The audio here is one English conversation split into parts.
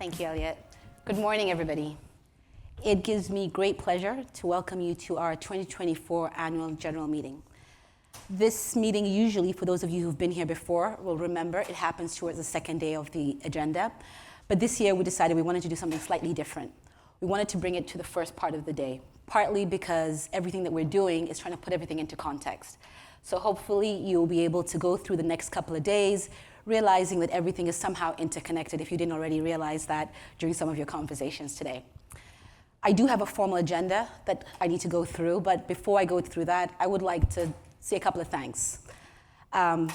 Thank you, Elliot. Good morning, everybody. It gives me great pleasure to welcome you to our 2024 Annual General Meeting. This meeting, usually, for those of you who've been here before, will remember it happens towards the second day of the agenda. But this year, we decided we wanted to do something slightly different. We wanted to bring it to the first part of the day, partly because everything that we're doing is trying to put everything into context. So hopefully, you'll be able to go through the next couple of days, realizing that everything is somehow interconnected if you didn't already realize that during some of your conversations today. I do have a formal agenda that I need to go through, but before I go through that, I would like to say a couple of thanks.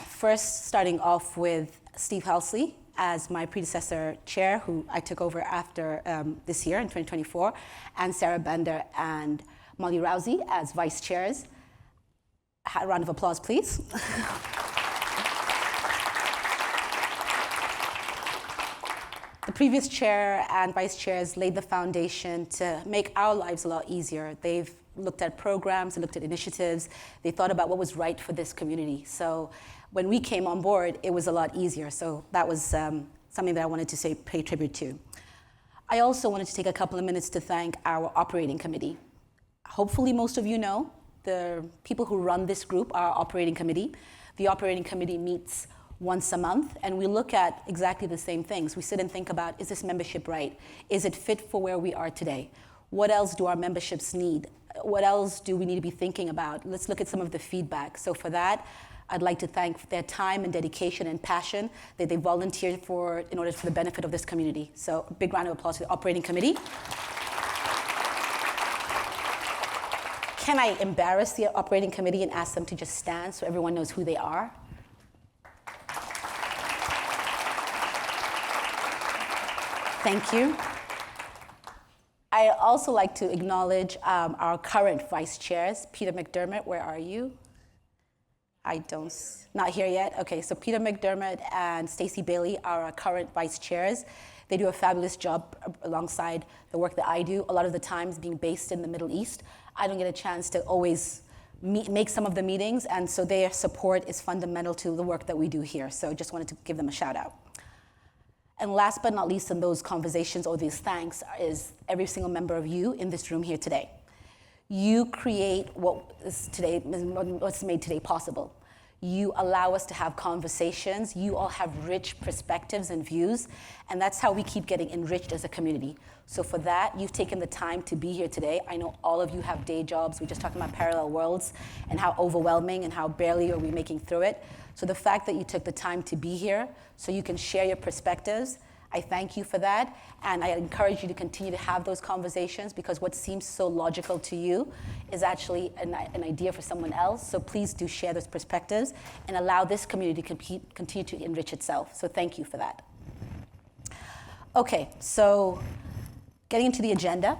First, starting off with Steve Helsley as my predecessor chair, who I took over after this year in 2024, and Sarah Bender and Molly Rousey as vice chairs. A round of applause, please. The previous chair and vice chairs laid the foundation to make our lives a lot easier. They've looked at programs, they looked at initiatives, they thought about what was right for this community. So when we came on board, it was a lot easier. So that was something that I wanted to pay tribute to. I also wanted to take a couple of minutes to thank our operating committee. Hopefully most of you know, the people who run this group are our operating committee. The operating committee meets once a month, and we look at exactly the same things. We sit and think about, is this membership right? Is it fit for where we are today? What else do our memberships need? What else do we need to be thinking about? Let's look at some of the feedback. So for that, I'd like to thank their time and dedication and passion that they volunteered for in order for the benefit of this community. So a big round of applause to the operating committee. Can I embarrass the operating committee and ask them to just stand so everyone knows who they are? Thank you. I also like to acknowledge our current vice chairs. Peter McDermott, where are you? Not here yet. Okay, so Peter McDermott and Stacey Bailey are our current vice chairs. They do a fabulous job alongside the work that I do. A lot of the times being based in the Middle East, I don't get a chance to always make some of the meetings, and so their support is fundamental to the work that we do here. So just wanted to give them a shout out. And last but not least in those conversations or these thanks is every single member of you in this room here today. You create what's made today possible. You allow us to have conversations. You all have rich perspectives and views, and that's how we keep getting enriched as a community. So for that, you've taken the time to be here today. I know all of you have day jobs. We're just talking about parallel worlds and how overwhelming and how barely are we making through it. So the fact that you took the time to be here so you can share your perspectives, I thank you for that, and I encourage you to continue to have those conversations because what seems so logical to you is actually an idea for someone else. So please do share those perspectives and allow this community to continue to enrich itself. So thank you for that. Okay, so getting into the agenda,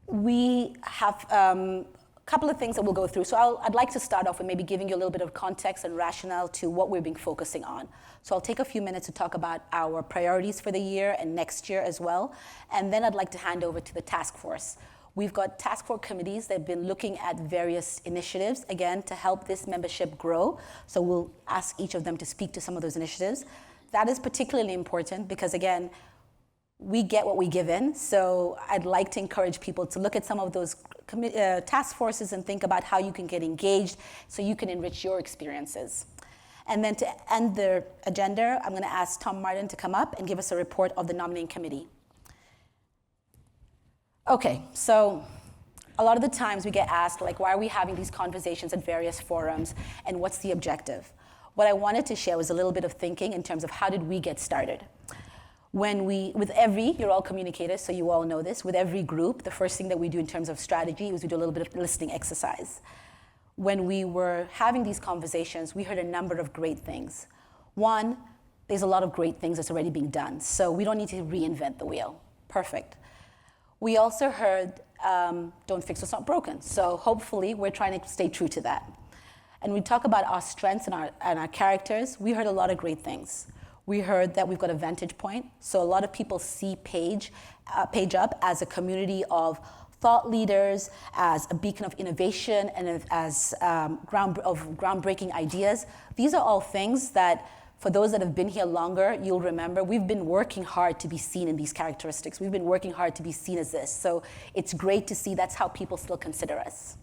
we have couple of things that we'll go through. So I'd like to start off with maybe giving you a little bit of context and rationale to what we've been focusing on. So I'll take a few minutes to talk about our priorities for the year and next year as well. And then I'd like to hand over to the task force. We've got task force committees that have been looking at various initiatives, again, to help this membership grow. So we'll ask each of them to speak to some of those initiatives. That is particularly important because, again, we get what we give in, so I'd like to encourage people to look at some of those task forces and think about how you can get engaged so you can enrich your experiences. And then to end the agenda, I'm going to ask Tom Martin to come up and give us a report of the nominating committee. Okay, so a lot of the times we get asked, like, why are we having these conversations at various forums and what's the objective? What I wanted to share was a little bit of thinking in terms of how did we get started. You're all communicators, so you all know this, with every group, the first thing that we do in terms of strategy is we do a little bit of listening exercise. When we were having these conversations, we heard a number of great things. One, there's a lot of great things that's already being done, so we don't need to reinvent the wheel. Perfect. We also heard, don't fix what's not broken, so hopefully we're trying to stay true to that. And we talk about our strengths and our characters. We heard a lot of great things. We heard that we've got a vantage point. So a lot of people see Page Up as a community of thought leaders, as a beacon of innovation, and as groundbreaking ideas. These are all things that For those that have been here longer, you'll remember we've been working hard to be seen in these characteristics. We've been working hard to be seen as this. So it's great to see that's how people still consider us.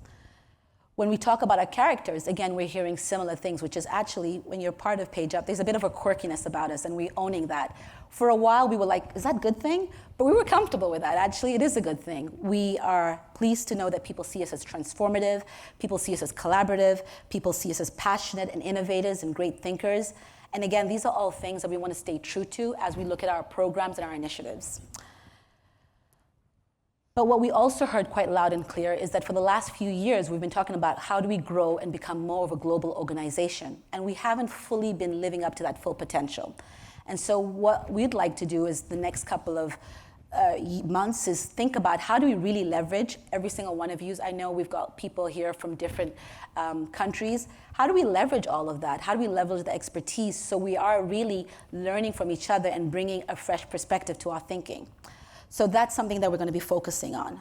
When we talk about our characters, again, we're hearing similar things, which is actually, when you're part of Page Up, there's a bit of a quirkiness about us, and we're owning that. For a while, we were like, is that a good thing? But we were comfortable with that. Actually, it is a good thing. We are pleased to know that people see us as transformative, people see us as collaborative, people see us as passionate and innovators and great thinkers. And again, these are all things that we want to stay true to as we look at our programs and our initiatives. But what we also heard quite loud and clear is that for the last few years, we've been talking about how do we grow and become more of a global organization. And we haven't fully been living up to that full potential. And so what we'd like to do is the next couple of months is think about how do we really leverage every single one of you. I know we've got people here from different countries. How do we leverage all of that? How do we leverage the expertise so we are really learning from each other and bringing a fresh perspective to our thinking? So that's something that we're going to be focusing on.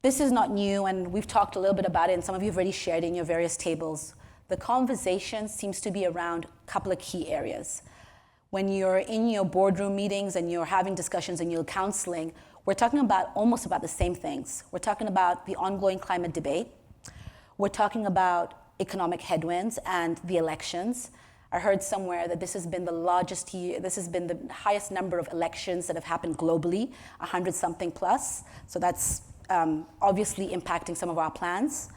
This is not new, and we've talked a little bit about it, and some of you have already shared it in your various tables. The conversation seems to be around a couple of key areas. When you're in your boardroom meetings and you're having discussions and you're counseling, we're talking about almost about the same things. We're talking about the ongoing climate debate. We're talking about economic headwinds and the elections. I heard somewhere that this has been the largest year, this has been the highest number of elections that have happened globally, 100-something plus. So that's obviously impacting some of our plans.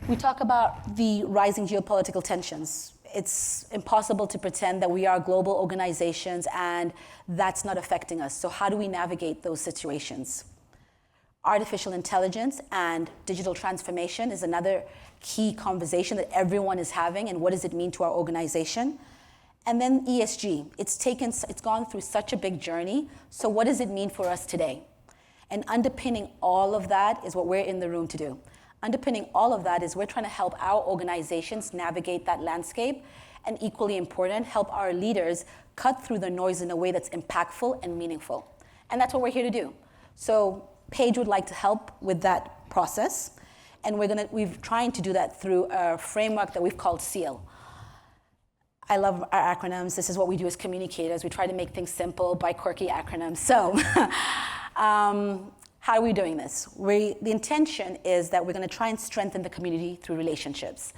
We talk about the rising geopolitical tensions. It's impossible to pretend that we are global organizations and that's not affecting us. So how do we navigate those situations? Artificial intelligence and digital transformation is another key conversation that everyone is having, and what does it mean to our organization? And then ESG. It's gone through such a big journey. So what does it mean for us today? And underpinning all of that is what we're in the room to do. Underpinning all of that is we're trying to help our organizations navigate that landscape, and equally important, help our leaders cut through the noise in a way that's impactful and meaningful. And that's what we're here to do. So Paige would like to help with that process, and we're trying to do that through a framework that we've called SEAL. I love our acronyms. This is what we do as communicators. We try to make things simple by quirky acronyms. So how are we doing this? The intention is that we're going to try and strengthen the community through relationships.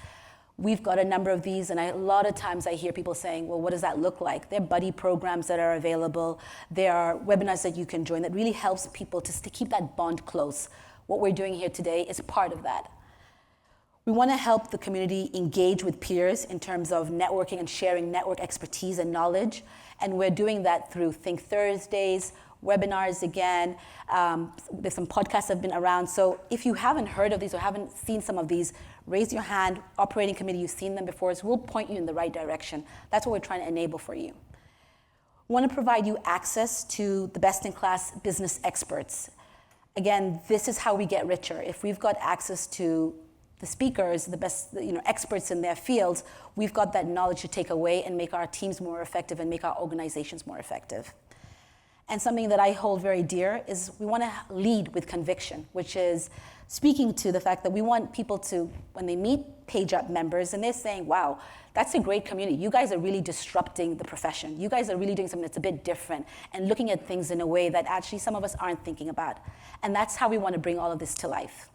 We've got a number of these, and a lot of times I hear people saying, well, what does that look like? There are buddy programs that are available. There are webinars that you can join that really helps people to keep that bond close. What we're doing here today is part of that. We want to help the community engage with peers in terms of networking and sharing network expertise and knowledge, and we're doing that through Think Thursdays, webinars again. There's some podcasts that have been around. So if you haven't heard of these or haven't seen some of these, raise your hand. Operating committee, you've seen them before, so we'll point you in the right direction. That's what we're trying to enable for you. We want to provide you access to the best-in-class business experts. Again, this is how we get richer. If we've got access to the speakers, the best experts in their fields, we've got that knowledge to take away and make our teams more effective and make our organizations more effective. And something that I hold very dear is we want to lead with conviction, which is speaking to the fact that we want people to, when they meet Page Up members and they're saying, wow, that's a great community. You guys are really disrupting the profession. You guys are really doing something that's a bit different and looking at things in a way that actually some of us aren't thinking about. And that's how we want to bring all of this to life.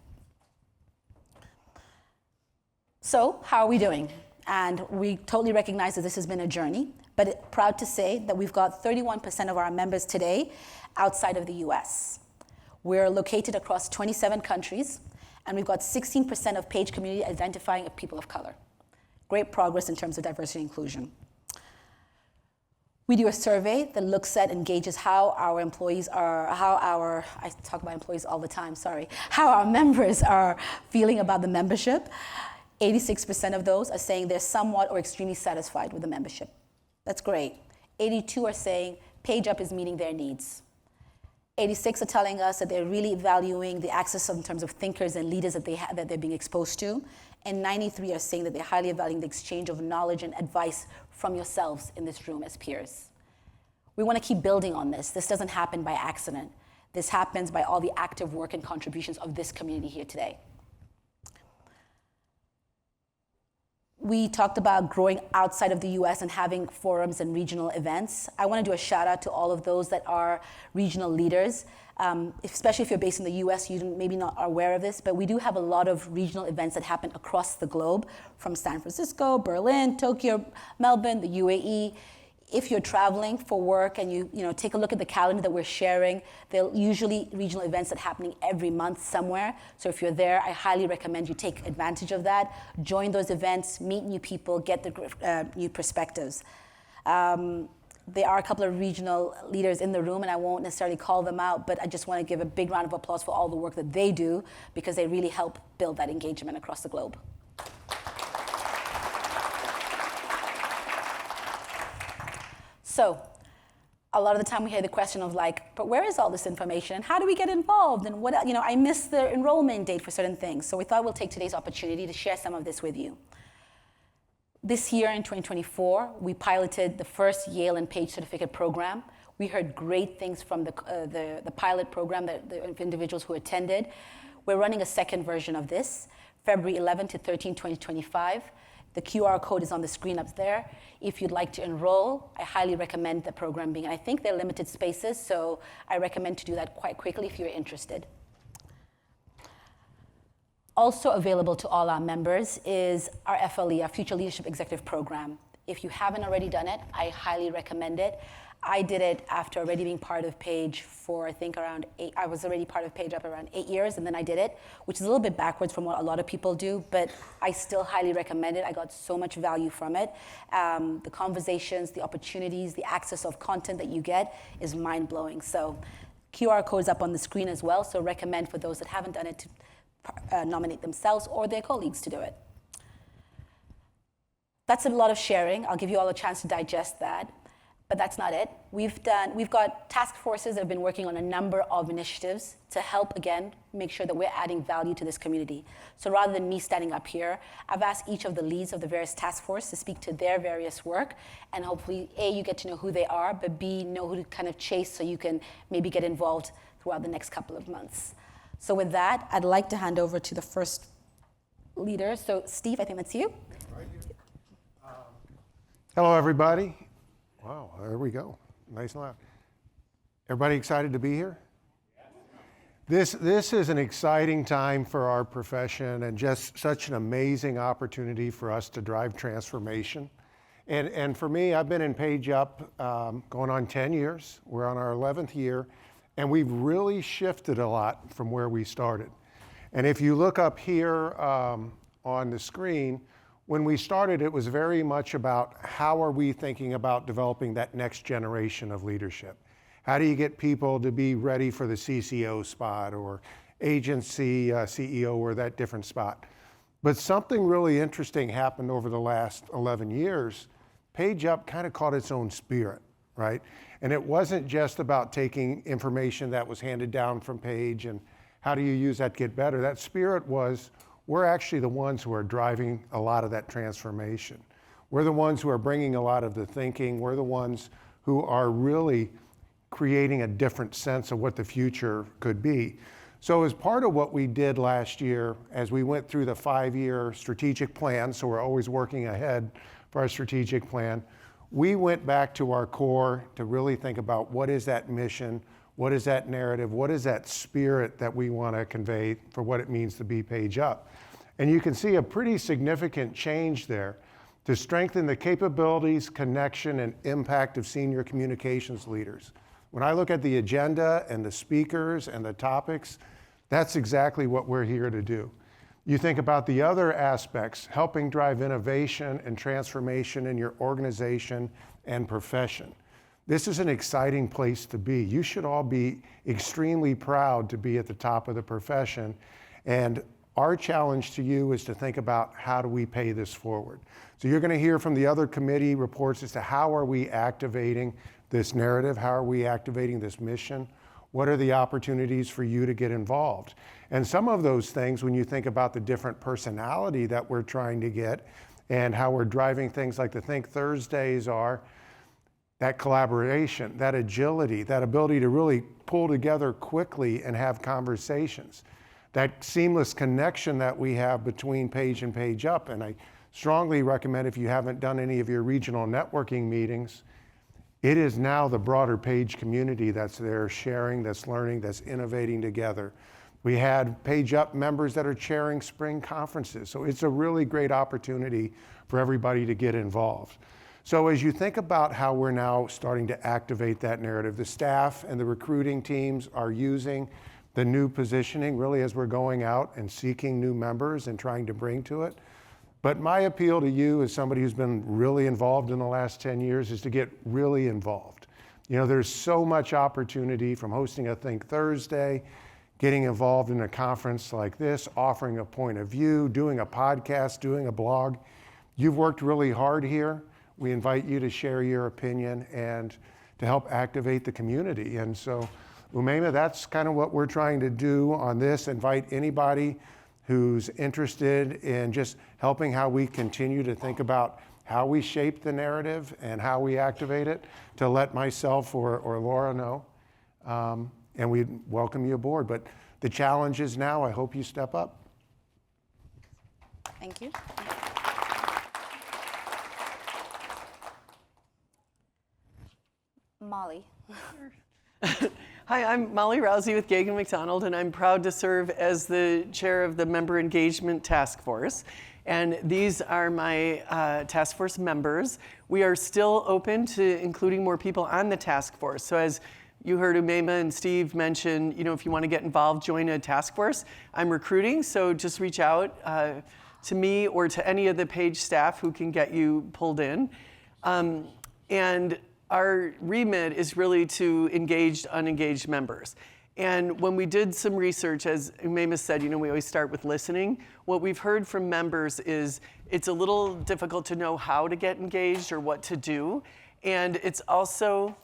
So how are we doing? And we totally recognize that this has been a journey, but proud to say that we've got 31% of our members today outside of the US. We're located across 27 countries, and we've got 16% of Page community identifying as people of color. Great progress in terms of diversity and inclusion. We do a survey that looks at and gauges how our employees are, I talk about employees all the time, sorry, how our members are feeling about the membership. 86% of those are saying they're somewhat or extremely satisfied with the membership. That's great. 82 are saying Page Up is meeting their needs. 86 are telling us that they're really valuing the access in terms of thinkers and leaders that they're being exposed to. And 93 are saying that they're highly valuing the exchange of knowledge and advice from yourselves in this room as peers. We want to keep building on this. This doesn't happen by accident. This happens by all the active work and contributions of this community here today. We talked about growing outside of the US and having forums and regional events. I want to do a shout out to all of those that are regional leaders. Especially if you're based in the US, you maybe not are aware of this, but we do have a lot of regional events that happen across the globe, from San Francisco, Berlin, Tokyo, Melbourne, the UAE. If you're traveling for work and you take a look at the calendar that we're sharing, there are usually regional events that are happening every month somewhere. So if you're there, I highly recommend you take advantage of that. Join those events, meet new people, get the new perspectives. There are a couple of regional leaders in the room, and I won't necessarily call them out, but I just want to give a big round of applause for all the work that they do, because they really help build that engagement across the globe. So, a lot of the time we hear the question of like, but where is all this information? And how do we get involved? And what, I missed the enrollment date for certain things. So we thought we'll take today's opportunity to share some of this with you. This year in 2024, we piloted the first Yale and Page certificate program. We heard great things from the pilot program, the individuals who attended. We're running a second version of this, February 11 to 13, 2025. The QR code is on the screen up there. If you'd like to enroll, I highly recommend the program being, I think they're limited spaces, so I recommend to do that quite quickly if you're interested. Also available to all our members is our FLE, our Future Leadership Executive Program. If you haven't already done it, I highly recommend it. I did it after already being part of Page for, I think, around 8. I was already part of Page up around 8 years, and then I did it, which is a little bit backwards from what a lot of people do, but I still highly recommend it. I got so much value from it. The conversations, the opportunities, the access of content that you get is mind-blowing. So QR code's up on the screen as well, so recommend for those that haven't done it to nominate themselves or their colleagues to do it. That's a lot of sharing. I'll give you all a chance to digest that, but that's not it. We've got task forces that have been working on a number of initiatives to help, again, make sure that we're adding value to this community. So rather than me standing up here, I've asked each of the leads of the various task forces to speak to their various work, and hopefully, A, you get to know who they are, but B, know who to kind of chase so you can maybe get involved throughout the next couple of months. So with that, I'd like to hand over to the first leader. So Steve, I think that's you. Hello, everybody. Wow, there we go. Nice and loud. Everybody excited to be here? This is an exciting time for our profession and just such an amazing opportunity for us to drive transformation. And for me, I've been in Page Up going on 10 years. We're on our 11th year. And we've really shifted a lot from where we started. And if you look up here on the screen, when we started, it was very much about how are we thinking about developing that next generation of leadership? How do you get people to be ready for the CCO spot or agency CEO or that different spot? But something really interesting happened over the last 11 years. Page Up kind of caught its own spirit, right? And it wasn't just about taking information that was handed down from Page and how do you use that to get better. That spirit was, we're actually the ones who are driving a lot of that transformation. We're the ones who are bringing a lot of the thinking. We're the ones who are really creating a different sense of what the future could be. So as part of what we did last year, as we went through the 5-year strategic plan, so we're always working ahead for our strategic plan, we went back to our core to really think about what is that mission, what is that narrative, what is that spirit that we want to convey for what it means to be Page Up. And you can see a pretty significant change there to strengthen the capabilities, connection, and impact of senior communications leaders. When I look at the agenda and the speakers and the topics, that's exactly what we're here to do. You think about the other aspects, helping drive innovation and transformation in your organization and profession. This is an exciting place to be. You should all be extremely proud to be at the top of the profession. And our challenge to you is to think about how do we pay this forward. So you're going to hear from the other committee reports as to how are we activating this narrative, how are we activating this mission, what are the opportunities for you to get involved. And some of those things, when you think about the different personality that we're trying to get and how we're driving things like the Think Thursdays are, that collaboration, that agility, that ability to really pull together quickly and have conversations, that seamless connection that we have between Page and Page Up. And I strongly recommend, if you haven't done any of your regional networking meetings, it is now the broader Page community that's there sharing, that's learning, that's innovating together. We had Page Up members that are chairing spring conferences. So it's a really great opportunity for everybody to get involved. So as you think about how we're now starting to activate that narrative, the staff and the recruiting teams are using the new positioning really as we're going out and seeking new members and trying to bring to it. But my appeal to you as somebody who's been really involved in the last 10 years is to get really involved. You know, there's so much opportunity from hosting a Think Thursday, getting involved in a conference like this, offering a point of view, doing a podcast, doing a blog. You've worked really hard here. We invite you to share your opinion and to help activate the community. And so, Umayma, that's kind of what we're trying to do on this. Invite anybody who's interested in just helping how we continue to think about how we shape the narrative and how we activate it, to let myself or Laura know. And we welcome you aboard. But the challenge is now, I hope you step up. Thank you. Molly. Hi, I'm Molly Rousey with Gagan McDonald, and I'm proud to serve as the chair of the Member Engagement Task Force. And these are my task force members. We are still open to including more people on the task force. So as you heard Umayma and Steve mention, you know, if you want to get involved, join a task force. I'm recruiting, so just reach out to me or to any of the Page staff who can get you pulled in. And our remit is really to engage unengaged members. And when we did some research, as Umayma said, you know, we always start with listening. What we've heard from members is it's a little difficult to know how to get engaged or what to do. And it's also,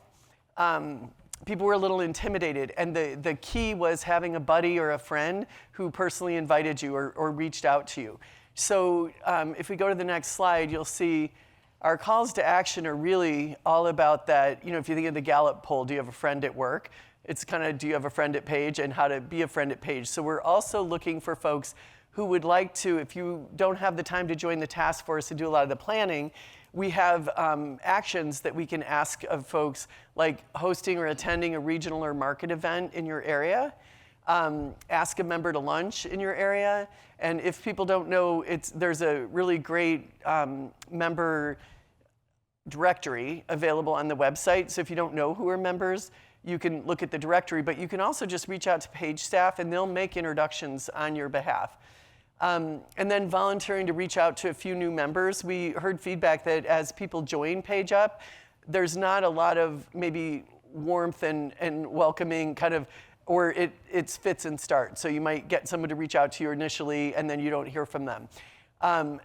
people were a little intimidated. And the key was having a buddy or a friend who personally invited you or reached out to you. So if we go to the next slide, you'll see our calls to action are really all about that. You know, if you think of the Gallup poll, do you have a friend at work? It's kind of, do you have a friend at Page, and how to be a friend at Page. So we're also looking for folks who would like to, if you don't have the time to join the task force and do a lot of the planning, we have actions that we can ask of folks, like hosting or attending a regional or market event in your area. Ask a member to lunch in your area. And if people don't know, there's a really great member directory available on the website. So if you don't know who are members, you can look at the directory, but you can also just reach out to Page staff and they'll make introductions on your behalf. And then volunteering to reach out to a few new members. We heard feedback that as people join Page Up, there's not a lot of maybe warmth and welcoming kind of, or it's fits and starts. So you might get someone to reach out to you initially and then you don't hear from them.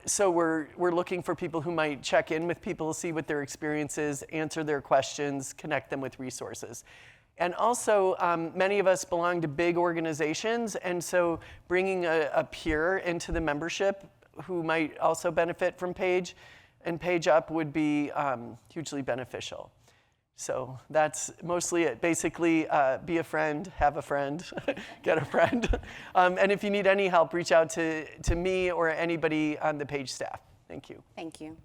So we're looking for people who might check in with people, see what their experience is, answer their questions, connect them with resources. And also, many of us belong to big organizations, and so bringing a peer into the membership who might also benefit from Page and Page Up would be hugely beneficial. So that's mostly it. Basically, be a friend, have a friend, get a friend. And if you need any help, reach out to me or anybody on the Page staff. Thank you. Thank you.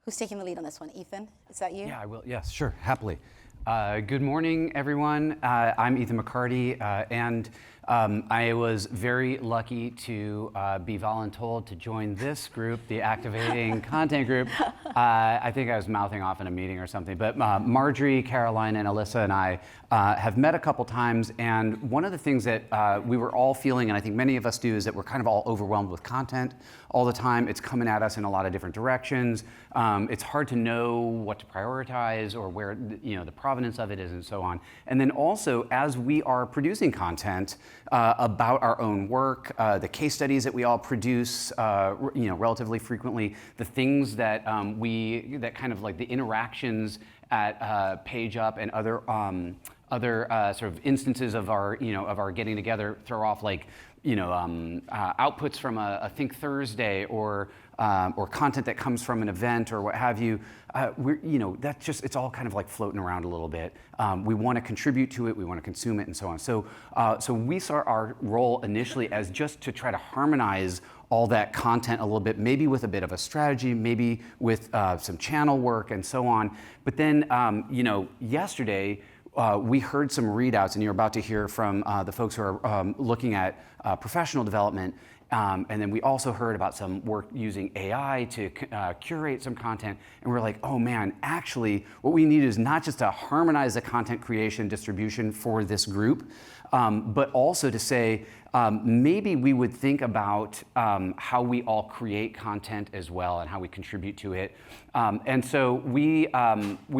Who's taking the lead on this one? Ethan, is that you? Yeah, I will. Yes, sure, happily. Good morning, everyone. I'm Ethan McCarty, and I was very lucky to be voluntold to join this group, the Activating Content Group. I think I was mouthing off in a meeting or something, but Marjorie, Caroline, and Alyssa and I have met a couple times, and one of the things that we were all feeling, and I think many of us do, is that we're kind of all overwhelmed with content all the time. It's coming at us in a lot of different directions. It's hard to know what to prioritize or where the provenance of it is and so on. And then also, as we are producing content about our own work, the case studies that we all produce relatively frequently, the things that that kind of like the interactions at Page Up and other sort of instances of our getting together throw off like outputs from a Think Thursday or content that comes from an event or what have you, that's just, it's all kind of like floating around a little bit. We want to contribute to it, we want to consume it, and so on. So we saw our role initially as just to try to harmonize all that content a little bit, maybe with a bit of a strategy, maybe with some channel work and so on. But then, yesterday, we heard some readouts, and you're about to hear from the folks who are looking at professional development. And then we also heard about some work using AI to curate some content. And we're like, oh man, actually, what we need is not just to harmonize the content creation distribution for this group, but also to say, maybe we would think about how we all create content as well and how we contribute to it. And so we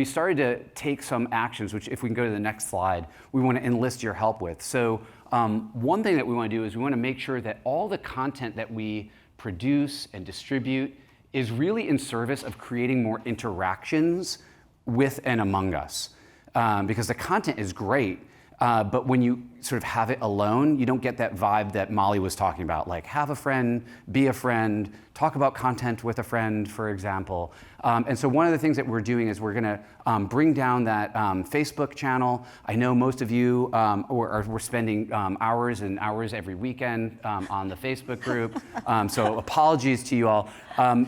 started to take some actions, which if we can go to the next slide, we want to enlist your help with. So one thing that we want to do is we want to make sure that all the content that we produce and distribute is really in service of creating more interactions with and among us. Because the content is great, but when you sort of have it alone, you don't get that vibe that Molly was talking about, like have a friend, be a friend, talk about content with a friend, for example. And so one of the things that we're doing is we're going to bring down that Facebook channel. I know most of you we're spending hours and hours every weekend on the Facebook group, so apologies to you all.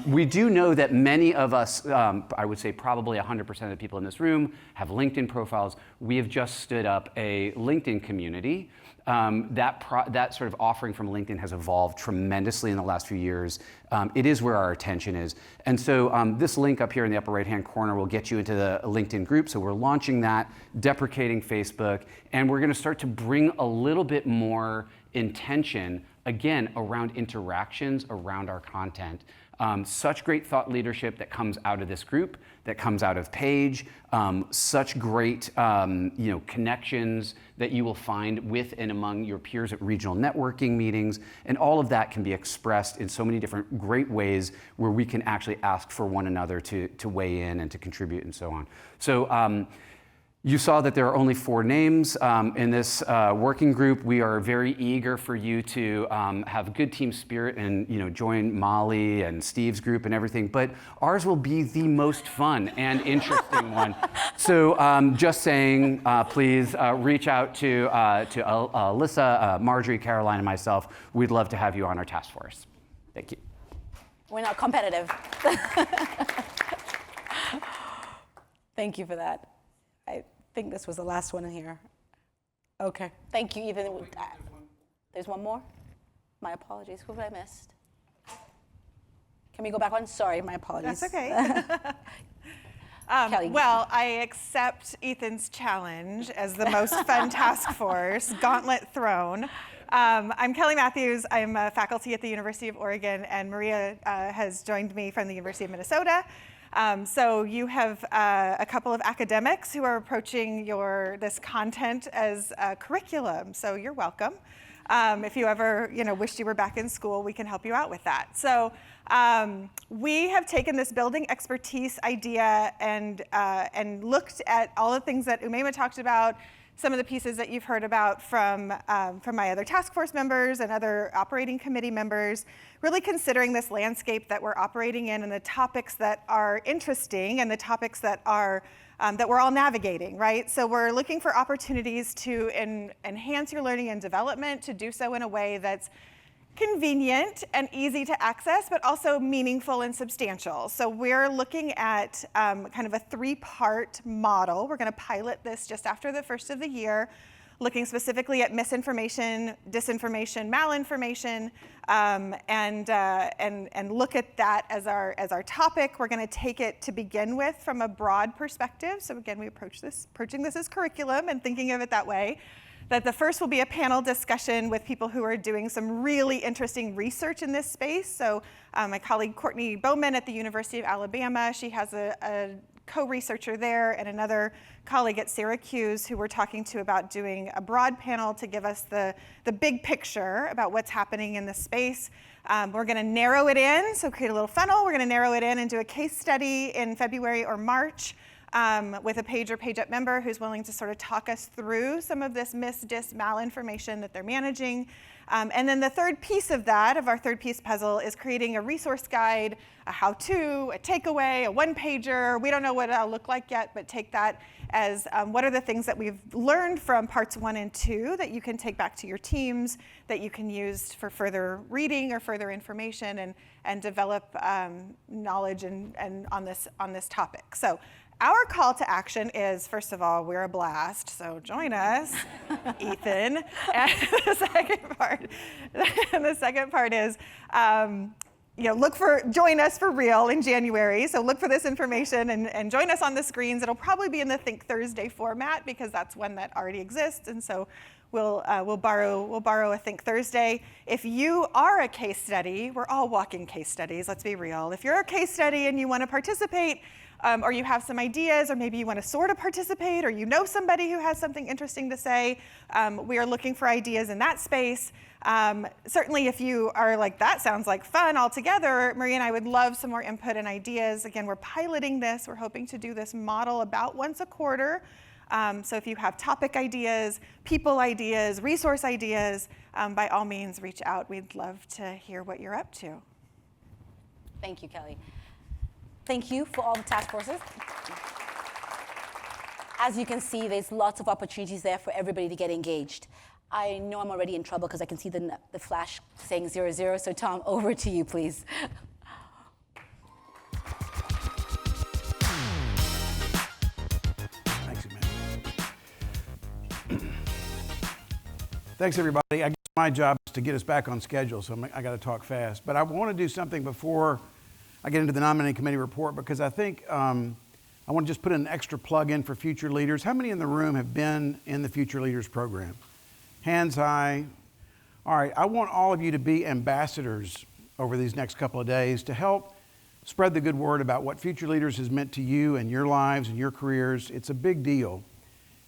We do know that many of us, I would say probably 100% of the people in this room, have LinkedIn profiles. We have just stood up a LinkedIn community. That sort of offering from LinkedIn has evolved tremendously in the last few years. It is where our attention is. And so this link up here in the upper right-hand corner will get you into the LinkedIn group. So we're launching that, deprecating Facebook, and we're going to start to bring a little bit more intention, again, around interactions around our content. Such great thought leadership that comes out of this group, that comes out of Page, such great connections that you will find with and among your peers at regional networking meetings, and all of that can be expressed in so many different great ways where we can actually ask for one another to weigh in and to contribute and so on. So you saw that there are only 4 names in this working group. We are very eager for you to have good team spirit and join Molly and Steve's group and everything. But ours will be the most fun and interesting one. So just saying, please reach out to Alyssa, Marjorie, Caroline, and myself. We'd love to have you on our task force. Thank you. We're not competitive. Thank you for that. I think this was the last one in here. Okay. Thank you, Ethan. There's one more? My apologies. Who have I missed? Can we go back one? Sorry, my apologies. That's okay. Kelly. Well, I accept Ethan's challenge as the most fun task force, gauntlet thrown. I'm Kelly Matthews. I'm a faculty at the University of Oregon, and Maria has joined me from the University of Minnesota. So you have a couple of academics who are approaching this content as a curriculum, so you're welcome. If you ever wished you were back in school, we can help you out with that. So we have taken this building expertise idea and looked at all the things that Umayma talked about, some of the pieces that you've heard about from my other task force members and other operating committee members, really considering this landscape that we're operating in and the topics that are interesting and the topics that are that we're all navigating, right? So we're looking for opportunities to enhance your learning and development, to do so in a way that's convenient and easy to access, but also meaningful and substantial. So we're looking at kind of a 3-part model. We're going to pilot this just after the first of the year, looking specifically at misinformation, disinformation, malinformation, and look at that as our topic. We're going to take it to begin with from a broad perspective. So again, we approaching this as curriculum and thinking of it that way. That the first will be a panel discussion with people who are doing some really interesting research in this space. So my colleague Courtney Bowman at the University of Alabama, she has a co-researcher there, and another colleague at Syracuse who we're talking to about doing a broad panel to give us the big picture about what's happening in the space. We're going to narrow it in, so create a little funnel. We're going to narrow it in and do a case study in February or March. With a Page or Page Up member who's willing to sort of talk us through some of this mis-dis malinformation that they're managing. And then the third piece of that, of our third piece puzzle, is creating a resource guide, a how-to, a takeaway, a one-pager. We don't know what it'll look like yet, but take that as what are the things that we've learned from parts 1 and 2 that you can take back to your teams, that you can use for further reading or further information, and develop knowledge and on this topic. So our call to action is, first of all, we're a blast, so join us, Ethan. And the second part is, join us for real in January. So look for this information and join us on the screens. It'll probably be in the Think Thursday format because that's one that already exists. And so we'll borrow a Think Thursday. If you are a case study, we're all walking case studies, let's be real. If you're a case study and you want to participate, or you have some ideas, or maybe you want to sort of participate, or you know somebody who has something interesting to say, we are looking for ideas in that space. Certainly if you are like, that sounds like fun altogether, Marie and I would love some more input and ideas. Again, we're piloting this. We're hoping to do this model about once a quarter. So if you have topic ideas, people ideas, resource ideas, by all means, reach out. We'd love to hear what you're up to. Thank you, Kelly. Thank you for all the task forces. As you can see, there's lots of opportunities there for everybody to get engaged. I know I'm already in trouble because I can see the flash saying 00. So Tom, over to you, please. Thanks, man. Thanks, everybody. I guess my job is to get us back on schedule, so I got to talk fast. But I want to do something before I get into the nominating committee report, because I think I want to just put an extra plug in for future leaders. How many in the room have been in the Future Leaders program? Hands high. All right, I want all of you to be ambassadors over these next couple of days to help spread the good word about what Future Leaders has meant to you and your lives and your careers. It's a big deal.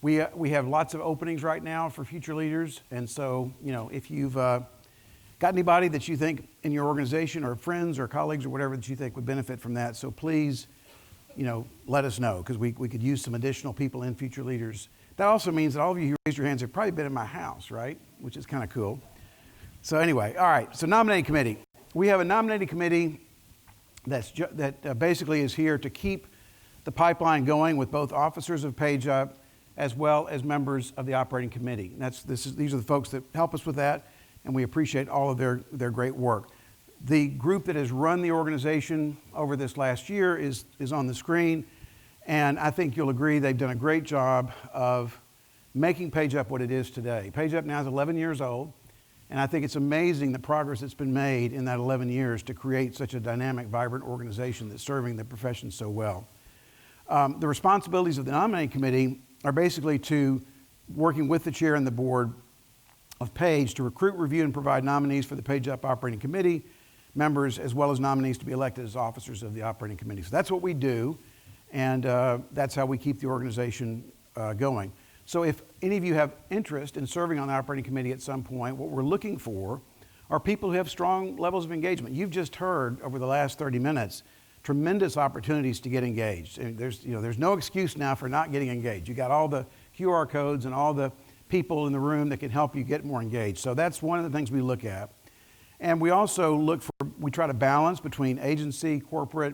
We have lots of openings right now for Future Leaders, and so, if you've got anybody that you think in your organization or friends or colleagues or whatever that you think would benefit from that, so please, let us know, because we could use some additional people in Future Leaders. That also means that all of you who raised your hands have probably been in my house, right? Which is kind of cool. So anyway, all right, so nominating committee. We have a nominating committee that basically is here to keep the pipeline going with both officers of PageUp as well as members of the operating committee. These are the folks that help us with that, and we appreciate all of their great work. The group that has run the organization over this last year is on the screen, and I think you'll agree they've done a great job of making PageUp what it is today. PageUp now is 11 years old, and I think it's amazing the progress that's been made in that 11 years to create such a dynamic, vibrant organization that's serving the profession so well. The responsibilities of the nominating committee are basically to working with the chair and the board of Page to recruit, review, and provide nominees for the PageUp Operating Committee members, as well as nominees to be elected as officers of the Operating Committee. So that's what we do, and that's how we keep the organization going. So if any of you have interest in serving on the Operating Committee at some point, what we're looking for are people who have strong levels of engagement. You've just heard over the last 30 minutes tremendous opportunities to get engaged. And there's no excuse now for not getting engaged. You got all the QR codes and all the people in the room that can help you get more engaged. So that's one of the things we look at. And we also we try to balance between agency, corporate,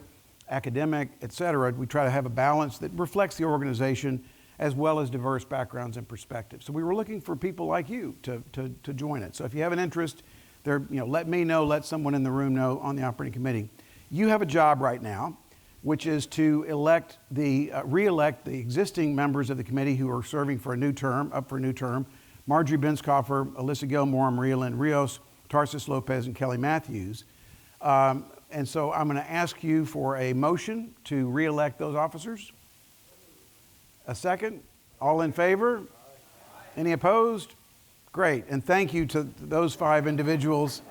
academic, et cetera. We try to have a balance that reflects the organization as well as diverse backgrounds and perspectives. So we were looking for people like you to join it. So if you have an interest, let me know, let someone in the room know on the operating committee. You have a job right now, which is to re-elect the existing members of the committee who are serving for a new term, Marjorie Benskoffer, Alyssa Gilmore, Maria Lynn Rios, Tarsis Lopez, and Kelly Matthews. And so I'm going to ask you for a motion to re-elect those officers. A second? All in favor? Any opposed? Great. And thank you to those 5 individuals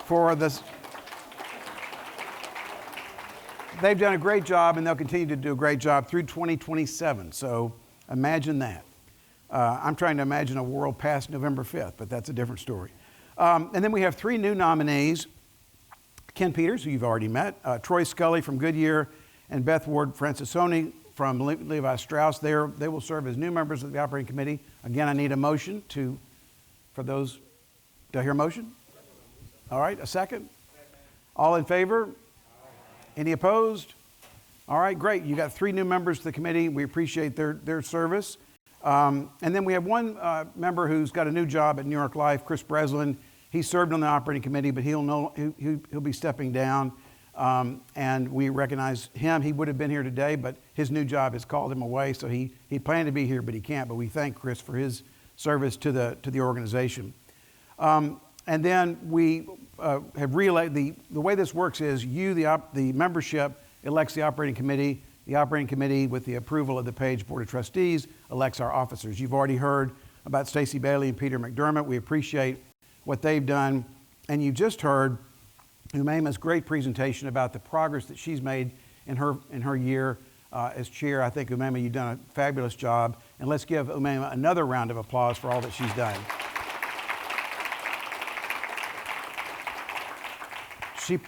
for this. They've done a great job, and they'll continue to do a great job through 2027. So imagine that. I'm trying to imagine a world past November 5th, but that's a different story. And then we have 3 new nominees. Ken Peters, who you've already met, Troy Scully from Goodyear, and Beth Ward Francisoni from Levi Strauss. They will serve as new members of the operating committee. Again, I need a motion for those Do I hear a motion? All right, a second? All in favor? Any opposed? All right, great. You got 3 new members to the committee. We appreciate their service. And then we have one member who's got a new job at New York Life, Chris Breslin. He served on the operating committee, but he'll be stepping down. And we recognize him. He would have been here today, but his new job has called him away. So he planned to be here, but he can't. But we thank Chris for his service to the organization. And then we have relayed the way this works is the membership elects the operating committee. The operating committee, with the approval of the Page Board of Trustees, elects our officers. You've already heard about Stacey Bailey and Peter McDermott. We appreciate what they've done. And you just heard Umayma's great presentation about the progress that she's made in her year as chair. I think, Umayma, you've done a fabulous job. And let's give Umayma another round of applause for all that she's done.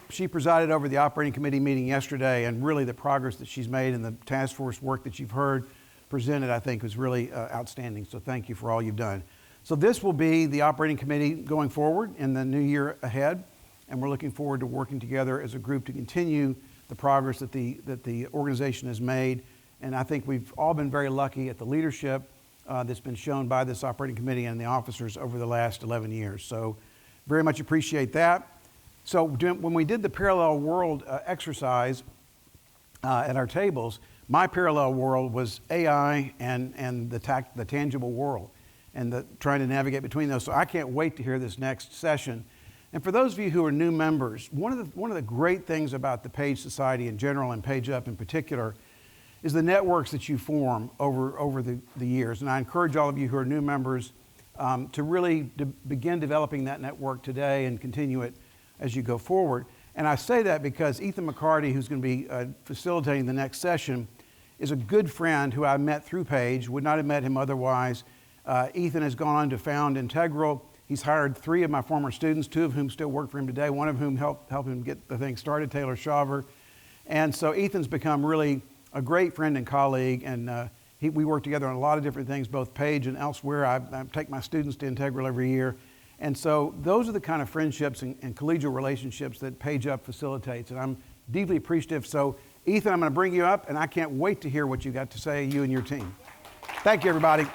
She presided over the operating committee meeting yesterday, and really the progress that she's made and the task force work that you've heard presented, I think, was really outstanding. So thank you for all you've done. So this will be the operating committee going forward in the new year ahead, and we're looking forward to working together as a group to continue the progress that the organization has made. And I think we've all been very lucky at the leadership that's been shown by this operating committee and the officers over the last 11 years. So very much appreciate that. So when we did the parallel world exercise at our tables, my parallel world was AI and the tangible world and trying to navigate between those. So I can't wait to hear this next session. And for those of you who are new members, one of the great things about the Page Society in general and Page Up in particular is the networks that you form over the years. And I encourage all of you who are new members to really begin developing that network today and continue it as you go forward. And I say that because Ethan McCarty, who's going to be facilitating the next session, is a good friend who I met through Page, would not have met him otherwise. Ethan has gone on to found Integral. He's hired 3 of my former students, 2 of whom still work for him today, one of whom helped him get the thing started, Taylor Shaver. And so Ethan's become really a great friend and colleague, and we work together on a lot of different things, both Page and elsewhere. I take my students to Integral every year. And so those are the kind of friendships and collegial relationships that Page Up facilitates, and I'm deeply appreciative. So, Ethan, I'm going to bring you up, and I can't wait to hear what you got to say, you and your team. Thank you, everybody.